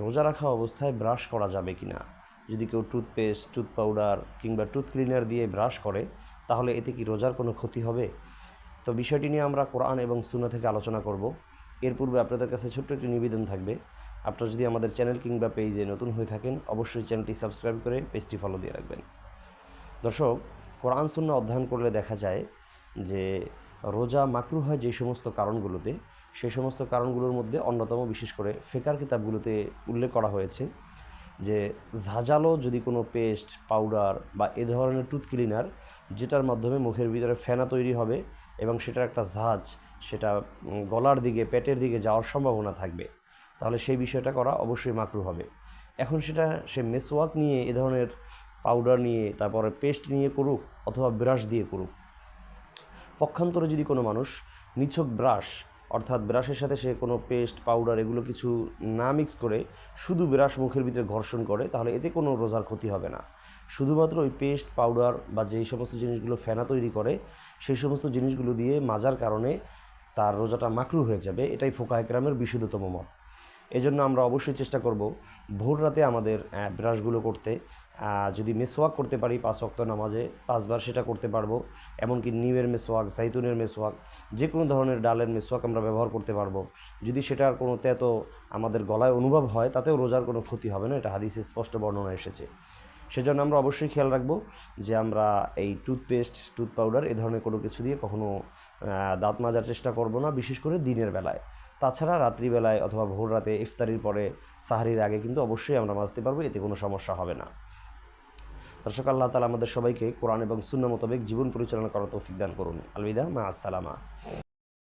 রোজা রাখা অবস্থায় ব্রাশ করা যাবে কি না। যদি কেউ টুথপেস্ট, টুথ পাউডার কিংবা টুথ ক্লিনার দিয়ে ব্রাশ করে, তাহলে এতে কি রোজার কোনো ক্ষতি হবে? তো বিষয়টি নিয়ে আমরা কোরআন এবং সুন্নাহ থেকে আলোচনা করব। এর পূর্বে আপনাদের কাছে ছোট্ট একটি নিবেদন থাকবে, আপনারা যদি আমাদের চ্যানেল কিংবা পেজে নতুন হয়ে থাকেন, অবশ্যই চ্যানেলটি সাবস্ক্রাইব করে পেজটি ফলো দিয়ে রাখবেন। দর্শক, কোরআন সুন্নাহ অধ্যয়ন করলে দেখা যায় যে রোজা মাকরুহ হয় যে সমস্ত কারণগুলোতে, সেই সমস্ত কারণগুলোর মধ্যে অন্যতম, বিশেষ করে ফিকহের কিতাবগুলোতে উল্লেখ করা হয়েছে যে ঝাঁঝালো যদি কোনো পেস্ট, পাউডার বা এ ধরনের টুথ ক্লিনার যেটার মাধ্যমে মুখের ভিতরে ফেনা তৈরি হবে এবং সেটার একটা ঝাঁঝ সেটা গলার দিকে, পেটের দিকে যাওয়ার সম্ভাবনা থাকবে, তাহলে সেই বিষয়টা করা অবশ্যই মাকরুহ হবে। এখন সেটা সে মেসওয়াক নিয়ে, এ ধরনের পাউডার নিয়ে, তারপরে পেস্ট নিয়ে করুক অথবা ব্রাশ দিয়ে করুক, পক্ষান্তরে যদি কোনো মানুষ নিছক ব্রাশ, অর্থাৎ ব্রাশের সাথে সে কোনো পেস্ট, পাউডার এগুলো কিছু না মিক্স করে শুধু ব্রাশ মুখের ভিতরে ঘর্ষণ করে, তাহলে এতে কোনো রোজার ক্ষতি হবে না। শুধুমাত্র ওই পেস্ট, পাউডার বা যেই সমস্ত জিনিসগুলো ফেনা তৈরি করে, সেই সমস্ত জিনিসগুলো দিয়ে মাজার কারণে তার রোজাটা মাকরুহ হয়ে যাবে। এটাই ফুকাহে কেরামের বিশুদ্ধতম মত। এজন্য আমরা অবশ্যই চেষ্টা করব ভোর রাতে আমাদের ব্রাশগুলো করতে। যদি মেসওয়াক করতে পারি 5 ওয়াক্ত নামাজে 5 বার, সেটা করতে পারবো। এমনকি নিমের মেসওয়াক, জাইতুনের মেসওয়াক, যে কোনো ধরনের ডালের মেসওয়াক আমরা ব্যবহার করতে পারবো। যদি সেটার কোনো তেতো আমাদের গলায় অনুভব হয়, তাতেও রোজার কোনো ক্ষতি হবে না, এটা হাদিসে স্পষ্ট বর্ণনা এসেছে। সেজন্য আমরা অবশ্যই খেয়াল রাখবো যে আমরা এই টুথপেস্ট, টুথ পাউডার এ ধরনের কোনো কিছু দিয়ে কখনও দাঁত মাজার চেষ্টা করব না, বিশেষ করে দিনের বেলায়। তাছাড়া রাত্রিবেলায় অথবা ভোর রাতে ইফতারির পরে, সাহরির আগে কিন্তু অবশ্যই আমরা মাজতে পারবো, এতে কোনো সমস্যা হবে না। দর্শক, আল্লাহ তাআলা আমাদের সবাইকে কোরআন এবং সুন্নাহ মোতাবেক জীবন পরিচালনা করার তৌফিক দান করুন। আলবিদা, মা আসসালামা।